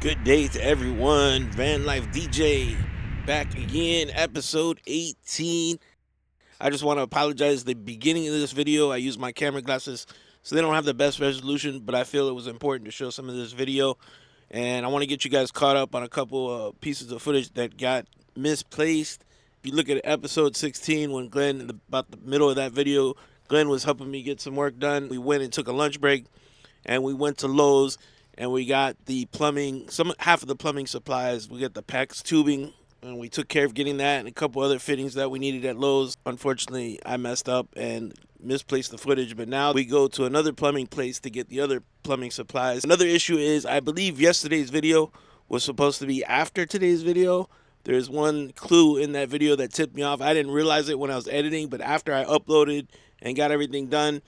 Good day to everyone. Van Life DJ back again, episode 18. I just want to apologize. The beginning of this video, I used my camera glasses, so they don't have the best resolution, but I feel it was important to show some of this video. And I want to get you guys caught up on a couple pieces of footage that got misplaced. If you look at episode 16, when Glenn, about the middle of that video, Glenn was helping me get some work done. We went and took a lunch break, and we went to Lowe's, and we got the plumbing, half of the plumbing supplies. We got the PEX tubing, and we took care of getting that and a couple other fittings that we needed at Lowe's. Unfortunately, I messed up and misplaced the footage, but now we go to another plumbing place to get the other plumbing supplies. Another issue is I believe yesterday's video was supposed to be after today's video. There's one clue in that video that tipped me off. I didn't realize it when I was editing, but after I uploaded and got everything done,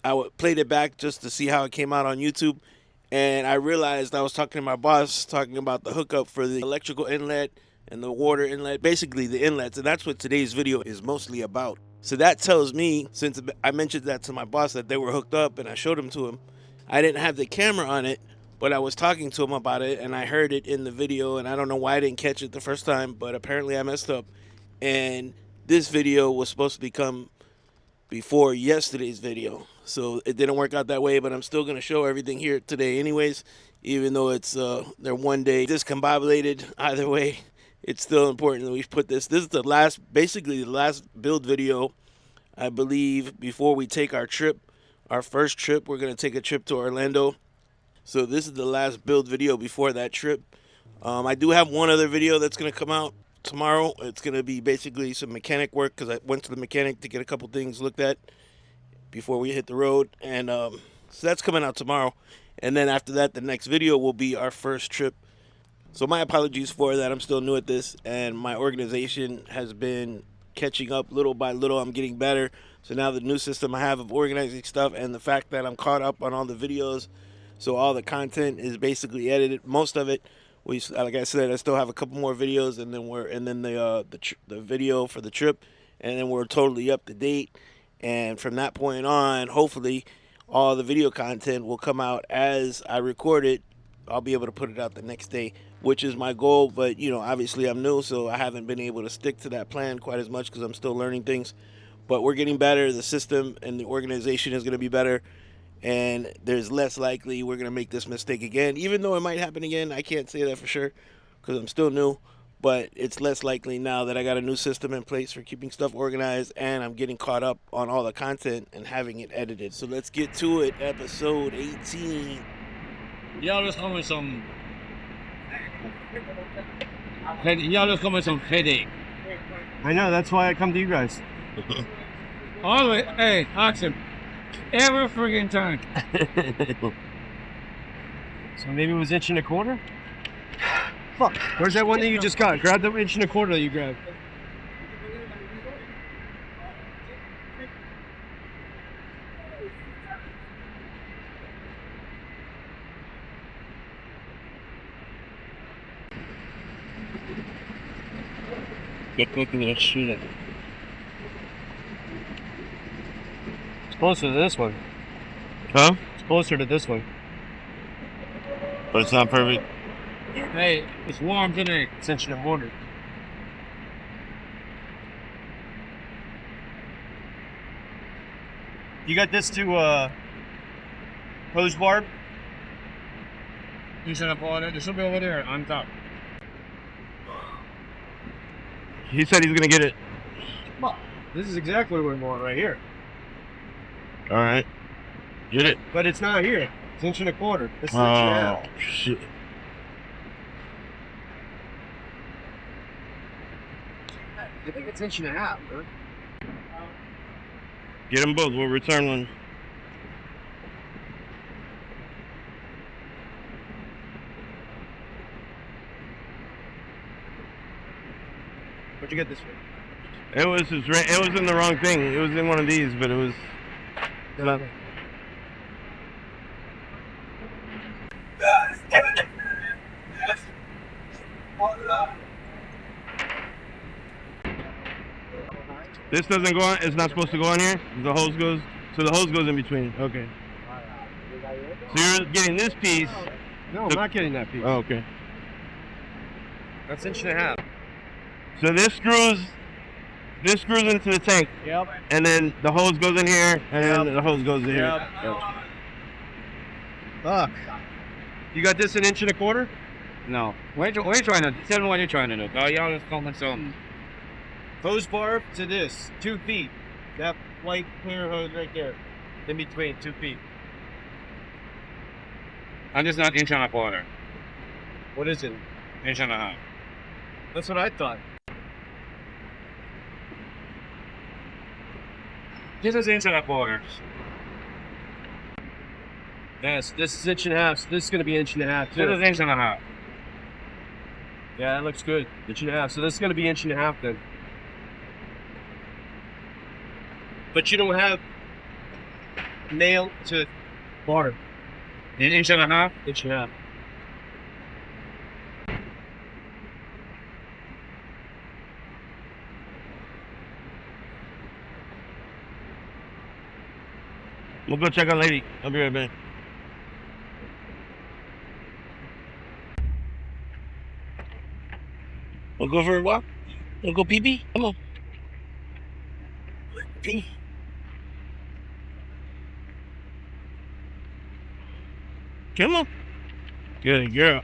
I played it back just to see how it came out on YouTube, and I realized I was talking to my boss, talking about the hookup for the electrical inlet and the water inlet, basically the inlets, and that's what today's video is mostly about. So that tells me, since I mentioned that to my boss that they were hooked up and I showed them to him, I didn't have the camera on it, but I was talking to him about it and I heard it in the video, and I don't know why I didn't catch it the first time, but apparently I messed up, and this video was supposed to become before yesterday's video, so it didn't work out that way, but I'm still going to show everything here today anyways, even though it's they're one day discombobulated. Either way, it's still important that we put this is the last, basically the last build video, I believe, before we take our trip, our first trip. We're going to take a trip to Orlando, so this is the last build video before that trip. I do have one other video that's going to come out tomorrow. It's going to be basically some mechanic work, because I went to the mechanic to get a couple things looked at before we hit the road, and so that's coming out tomorrow. And then after that, the next video will be our first trip. So my apologies for that. I'm still new at this, and my organization has been catching up little by little. I'm getting better. So now the new system I have of organizing stuff, and the fact that I'm caught up on all the videos, so all the content is basically edited, most of it. Like I said, I still have a couple more videos, and then the video for the trip, and then we're totally up to date. And from that point on, hopefully, all the video content will come out as I record it. I'll be able to put it out the next day, which is my goal. But obviously I'm new, so I haven't been able to stick to that plan quite as much because I'm still learning things. But we're getting better. The system and the organization is going to be better, and there's less likely we're going to make this mistake again. Even though it might happen again, I can't say that for sure because I'm still new, but it's less likely now that I got a new system in place for keeping stuff organized, and I'm getting caught up on all the content and having it edited. So let's get to it. Episode 18. Ja, das kommen some headache. I know, that's why I come to you guys. Always, hey, Oxen, every friggin' time. So maybe it was 1.25 inches? Fuck, where's that one that you just got? Grab the 1.25 inches that you grabbed. Get cooking and shoot it. It's closer to this one. Huh? It's closer to this one. But it's not perfect. Hey, it's warm today. It's 1.25 inches. You got this to hose barb? You should have bought it. It should be over there on top. He said he's gonna get it. Well, this is exactly what we want right here. All right, get it. But it's not here. It's 1.25 inches. This is 1.5 inches. Shit. I think it's 1.5 inches, bro. Get them both. We'll return one. Where'd you get this from? It was in the wrong thing. It was in one of these, but it was not. This doesn't go on. It's not supposed to go on here. The hose goes. So the hose goes in between. Okay. So you're getting this piece, No, I'm not getting that piece. Oh, okay. That's inch and a half. So this screws into the tank. Yep. And then the hose goes in here, and then the hose goes in here. Yep. Fuck. You got this an inch and a quarter? No. What are you trying to tell me what you're trying to do? Oh, y'all just comment some. Hose barb to this, 2 feet. That white clear hose right there. In between, 2 feet. I'm just not inch and a quarter. What is it? Inch and a half. That's what I thought. This is inch and a quarter. Yes, this is inch and a half. So this is gonna be inch and a half This too. is inch and a half. Yeah, that looks good. Inch and a half. So this is gonna be inch and a half then. But you don't have nail to bar. An inch and a half? Inch and a half. We'll go check on lady. I'll be right back. We'll go for a walk. We'll go pee pee. Come on. Pee. Come on. Good girl.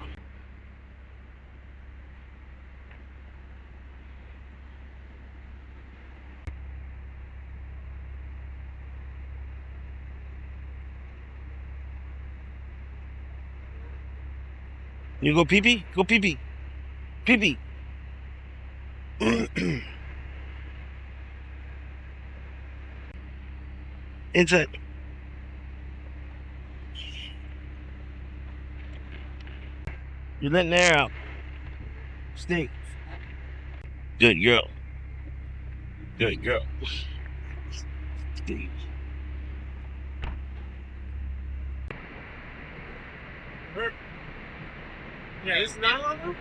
You go pee pee? Go pee pee. Pee pee. Inside. You're letting the air out. Stay. Good girl. Good girl. Stay. Yeah, it's not on them?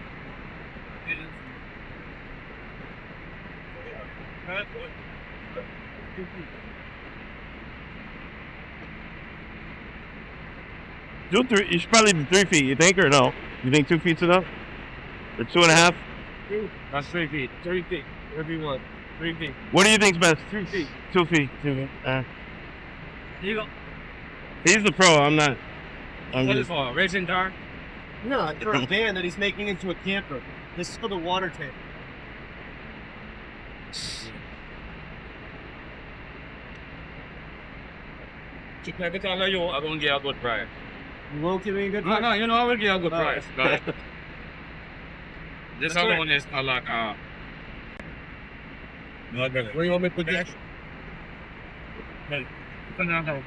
Do 3. You should probably do 3 feet. You think or no? You think 2 feet's enough? Or 2.5? That's 3 feet. 3 feet. Whatever you want. 3 feet. What do you think's best? 3 feet. 2 feet. 2 feet. Here you go. He's the pro. I'm not. I'm What is just. it for? Racing car? No, it's for a van that he's making into a camper. This is for the water tank. Every time I go, I'm going to get a good price. You won't give me a good No, no, you know, I will get a good Oh. price. But this That's other right. one is a lot, not better. Where you want me to put that? Hey, put it down there.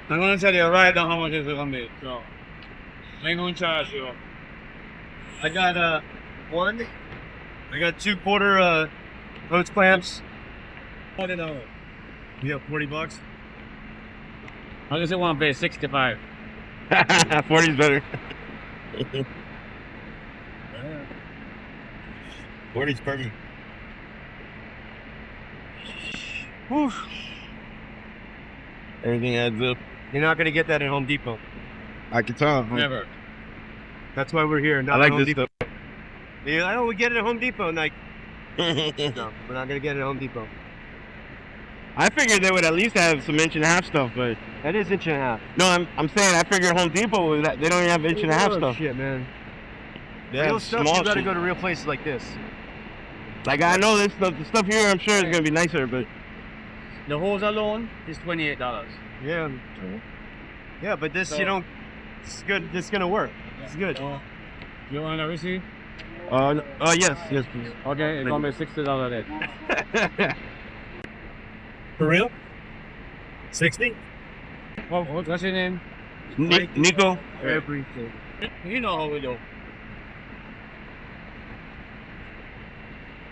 I'm going to tell you right now how much it's going to be. So, I ain't going to charge you. I got one. I got 2 quarter hose clamps. $40. You got $40. I just want to pay 65. 40's better. 40's perfect. Whew. Everything adds up. You're not gonna get that at Home Depot. I can tell. Never. That's why we're here. I Not like at Home this Depot. stuff. Yeah, I know we get it at Home Depot. And like, no, we're not gonna get it at Home Depot. I figured they would at least have some inch and a half stuff, but That is inch and a half. no, I'm saying I figured Home Depot was that they don't even have inch and a half Oh, stuff. shit, man. They Real have stuff, small you gotta shit. go to real places like this. Like I know this stuff, the stuff here, I'm sure is gonna be nicer, but The hose alone is $28. Yeah. Yeah, but this, you don't, it's good, it's gonna work. It's good. You want a receipt? yes, please. Okay, it's going to be $60 then. For real? 60? What's your name? Nico. Everything. You know how we do.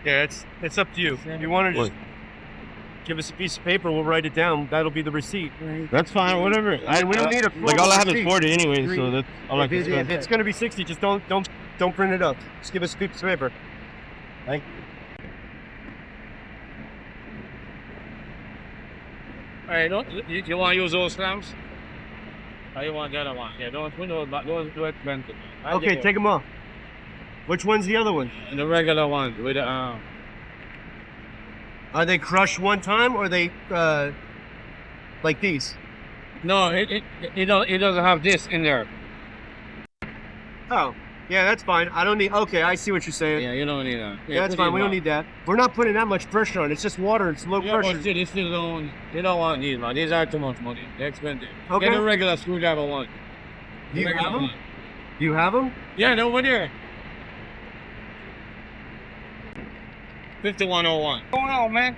Yeah, it's up to you. If you want to just give us a piece of paper, we'll write it down. That'll be the receipt. That's fine, whatever. We don't need a like all I have receipt. is 40 anyway, so that's all I If, can if spend. it's gonna be 60, just don't print it up. Just give us a piece of paper. Thank you. Hey, you want to use those stamps? I want the other one. Yeah, those windows, but those too expensive. Okay, take them off. Which one's the other one? the regular ones with the Are they crushed one time or are they like these? No, it doesn't have this in there. Oh, yeah, that's fine. I don't need. Okay, I see what you're saying. Yeah, you don't need that. Yeah, that's fine. We don't need that. We're not putting that much pressure on. It's just water. It's low Yeah, pressure. but still, they don't want these, man. These are too much money. They're expensive. Okay. Get a regular screwdriver one. Do you Regular have them? one. Do you have them? Yeah, they're over there. 5101. What's going on, man?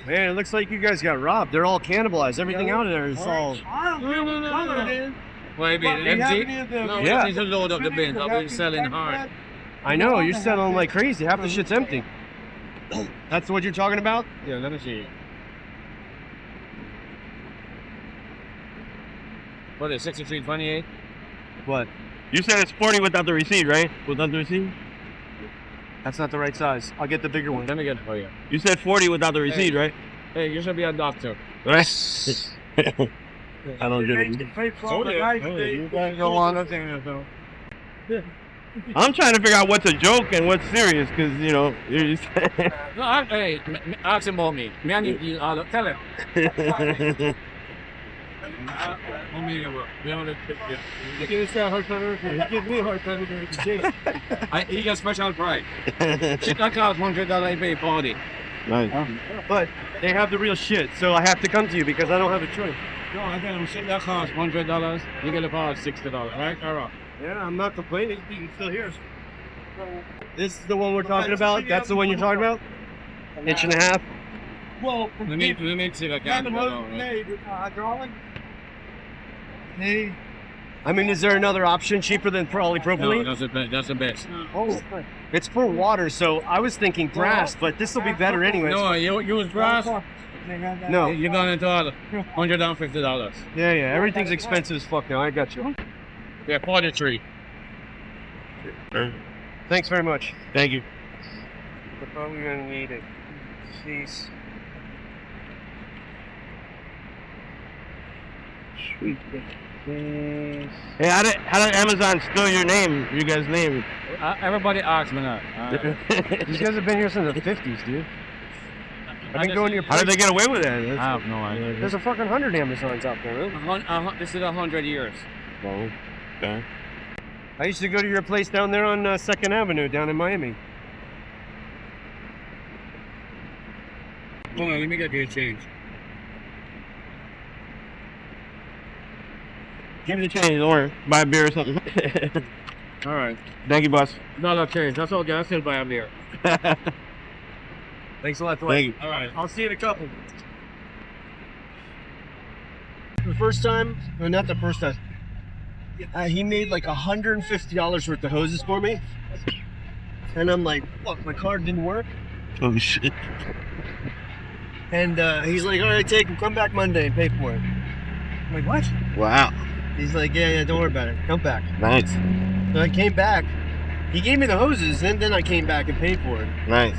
Man, it looks like you guys got robbed. They're all cannibalized. Everything out of there is all. No. Wait, empty? No, Yeah. we need to load up the bins. I'll be selling hard. I know you're selling like crazy. Half the shit's empty. That's what you're talking about? Yeah, let me see. What is it, 6328? What? You said it's 40 without the receipt, right? Without the receipt? That's not the right size. I'll get the bigger one. Let me get it for you. You said 40 without the receipt, right? Hey, you should be a doctor. Right? I don't get it. You guys don't want nothing, though. I'm trying to figure out what's a joke and what's serious, because, you know, you're just... No, hey, ask him about me. Me, I need you. Tell him. He gives me a hard time. He gets special price. Shit that costs $100 I pay 40. Nice. But they have the real shit, so I have to come to you because I don't have a choice. No, I tell him shit that costs $100. You get it for $60, right? All right. Yeah, I'm not complaining. You can still hear us. This is the one we're talking about? That's the one you're talking about? Inch and a half? Well, let me see if I can. I mean, is there another option cheaper than No, polypropylene? that's the best. Oh, it's for water, so I was thinking grass, but this will be better anyway. No, you use grass. No. You're going into $150. Yeah, everything's expensive as fuck now. I got you. Yeah, 43. Thanks very much. Thank you. We're probably gonna need it. Jeez. Sweet. Hey, how did Amazon steal your name, you guys' name? Everybody asks me that. These guys have been here since the 50s, dude. I've been going to your How did place. they get away with that? I have no idea. There's a fucking 100 Amazons out there, really. This is 100 years. Oh, okay. I used to go to your place down there on 2nd Avenue down in Miami. Hold on, let me get you a change. Give me the change, don't worry. Buy a beer or something. All right. Thank you, boss. No change. That's okay. I'll still buy a beer. Thanks a lot, Thank you. All right. I'll see you in a couple. The first time, or not the first time, he made like $150 worth of hoses for me. And I'm like, look, my card didn't work. Oh, shit. And he's like, all right, take them, come back Monday and pay for it. I'm like, what? Wow. He's like, yeah, don't worry about it. Come back. Nice. So I came back. He gave me the hoses, and then I came back and paid for it. Nice.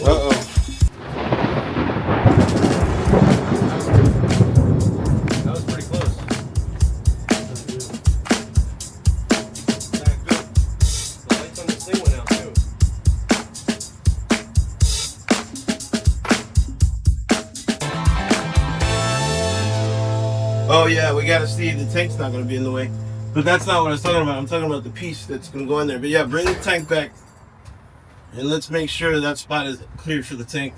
Uh-oh. That was pretty close. The lights on this thing went out too. Oh yeah, we gotta see the tank's not gonna be in the way. But that's not what I was talking about. I'm talking about the piece that's gonna go in there. But yeah, bring the tank back. And let's make sure that spot is clear for the tank.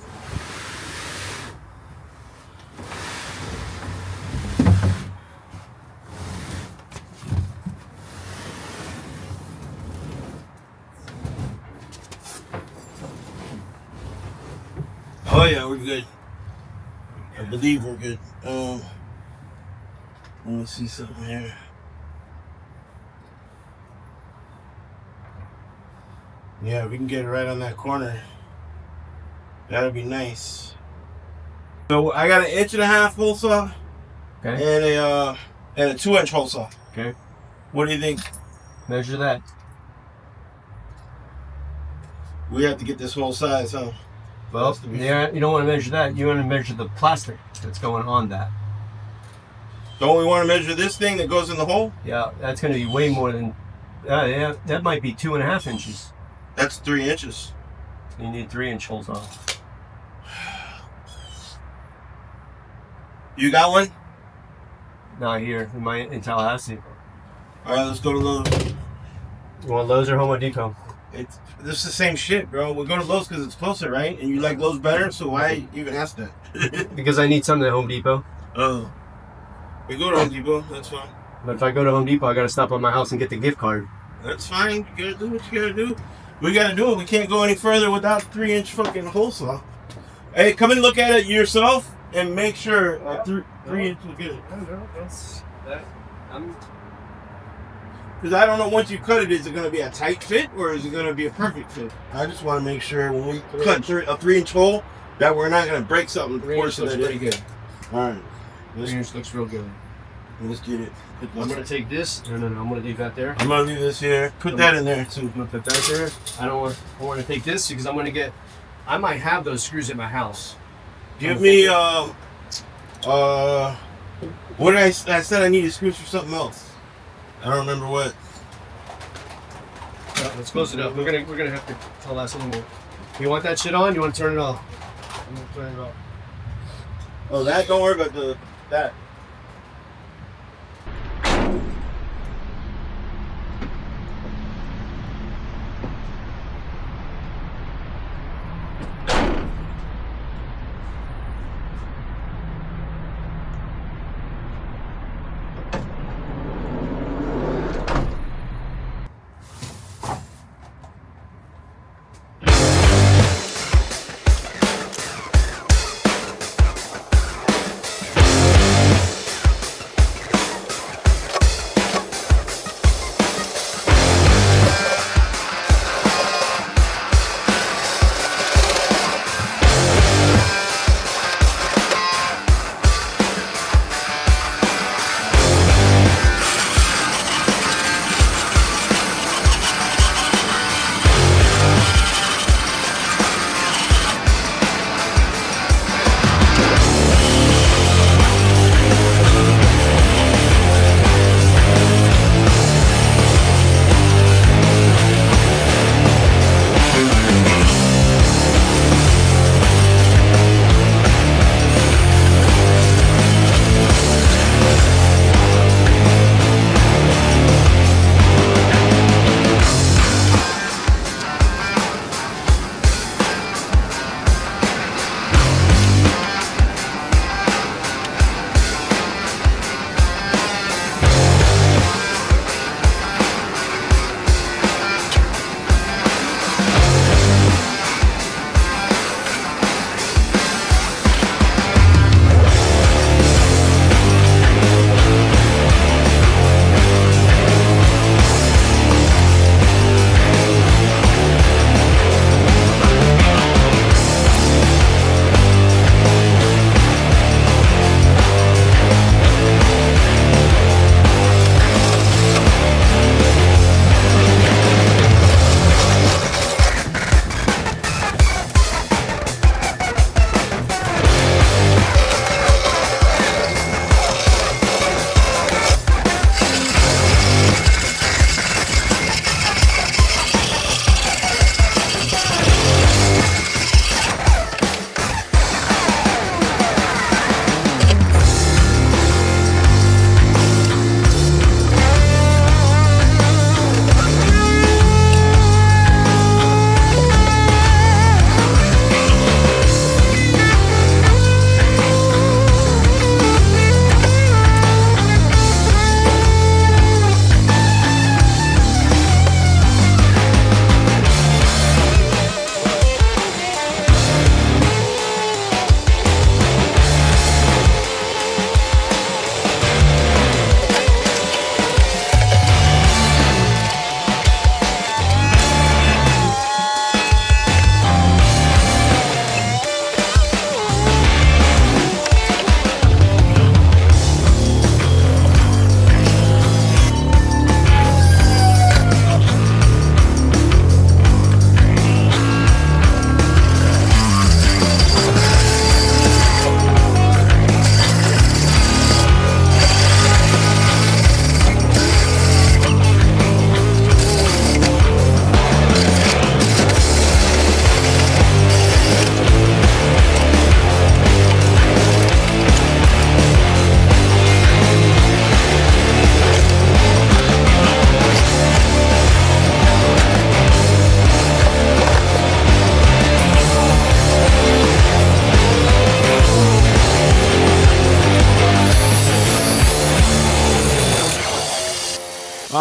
Oh yeah, we're good. I believe we're good. Let me see something here. Yeah, we can get it right on that corner. That'd be nice. So I got an 1.5 hole saw, Okay. and a 2-inch hole saw. Okay. What do you think? Measure that. We have to get this whole size, huh? Well, yeah, you don't want to measure that. You want to measure the plastic that's going on that. Don't we want to measure this thing that goes in the hole? Yeah, that's going to be way more than. Yeah, that might be 2.5 inches. That's 3 inches. You need 3-inch holes on. You got one? Not here in Tallahassee. All right, let's go to Lowe's. You want Lowe's or Home Depot? This is the same shit, bro. We're going to Lowe's because it's closer, right? And you like Lowe's better, so why even ask that? Because I need something at Home Depot. Oh. We go to Home Depot, that's fine. But if I go to Home Depot, I got to stop at my house and get the gift card. That's fine. You gotta do what you gotta do. We gotta do it. We can't go any further without 3-inch fucking hole saw. Hey, come and look at it yourself and make sure 3-inch will get it. Because I don't know, once you cut it, is it going to be a tight fit or is it going to be a perfect fit? I just want to make sure when we cut a 3-inch hole that we're not going to break something. 3-inch looks pretty good. All right. 3-inch looks real good. Let's get it. I'm going to take this. No, I'm going to leave that there. I'm going to leave this here. Put that in there too. I'm going to put that there. I want to take this because I'm going to get, I might have those screws at my house. Give me, what did I said I needed screws for something else. I don't remember what. Let's close it up. We're gonna have to tell that some more. You want that shit on? You want to turn it off? I'm gonna turn it off. Oh, that? Don't worry about that.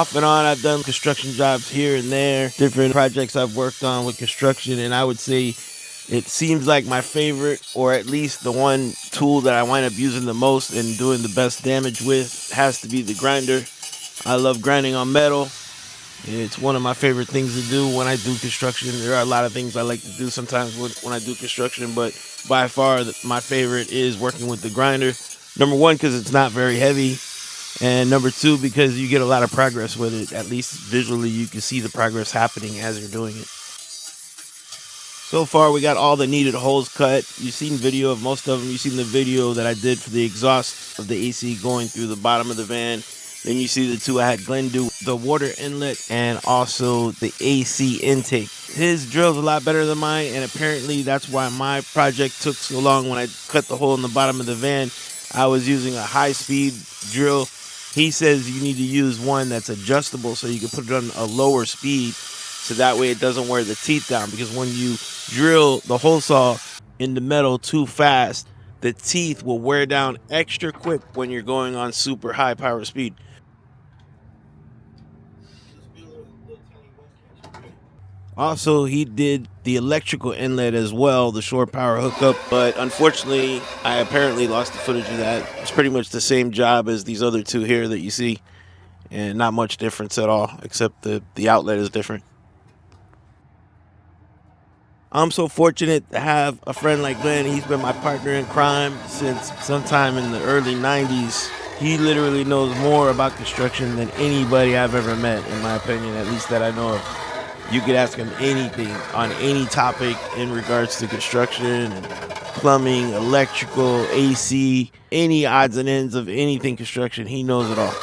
Off and on, I've done construction jobs here and there, different projects I've worked on with construction, and I would say it seems like my favorite, or at least the one tool that I wind up using the most and doing the best damage with, has to be the grinder. I love grinding on metal. It's one of my favorite things to do when I do construction. There are a lot of things I like to do sometimes when I do construction, but by far my favorite is working with the grinder. Number one, because it's not very heavy. And number two, because you get a lot of progress with it. At least visually, you can see the progress happening as you're doing it. So far, we got all the needed holes cut. You've seen video of most of them. You've seen the video that I did for the exhaust of the AC going through the bottom of the van. Then you see the two I had Glenn do, the water inlet and also the AC intake. His drill's a lot better than mine, and apparently that's why my project took so long. When I cut the hole in the bottom of the van, I was using a high-speed drill. He says you need to use one that's adjustable so you can put it on a lower speed so that way it doesn't wear the teeth down, because when you drill the hole saw in the metal too fast, the teeth will wear down extra quick when you're going on super high power speed. Also, he did the electrical inlet as well, the shore power hookup, but unfortunately, I apparently lost the footage of that. It's pretty much the same job as these other two here that you see, and not much difference at all, except the outlet is different. I'm so fortunate to have a friend like Glenn. He's been my partner in crime since sometime in the early 90s. He literally knows more about construction than anybody I've ever met, in my opinion, at least that I know of. You could ask him anything on any topic in regards to construction, plumbing, electrical, AC, any odds and ends of anything construction. He knows it all.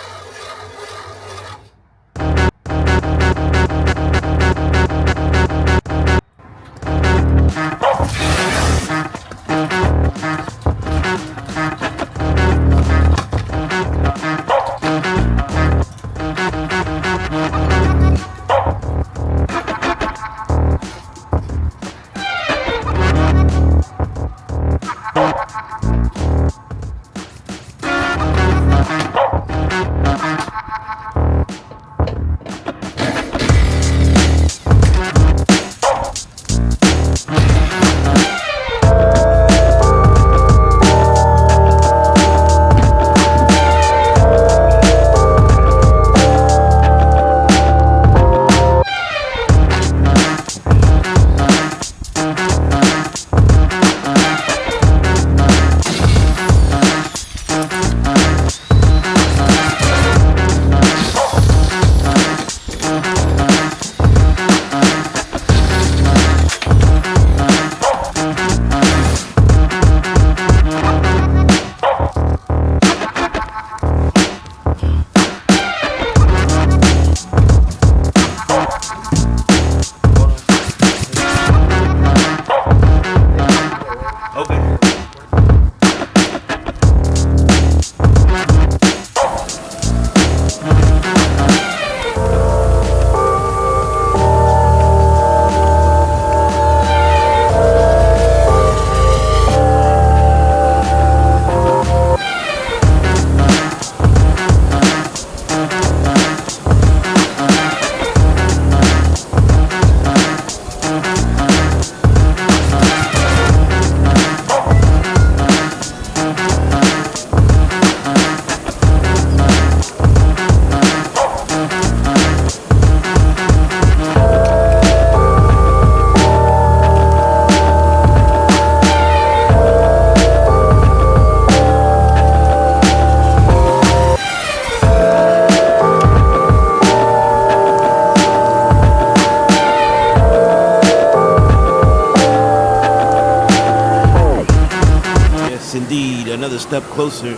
Indeed, another step closer.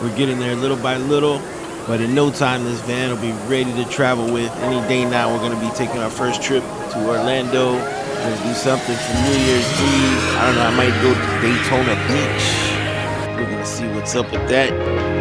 We're getting there little by little, but in no time this van will be ready to travel with. Any day now, we're going to be taking our first trip to Orlando. We're going to do something for New Year's Eve. I don't know, I might go to Daytona Beach. We're going to see what's up with that.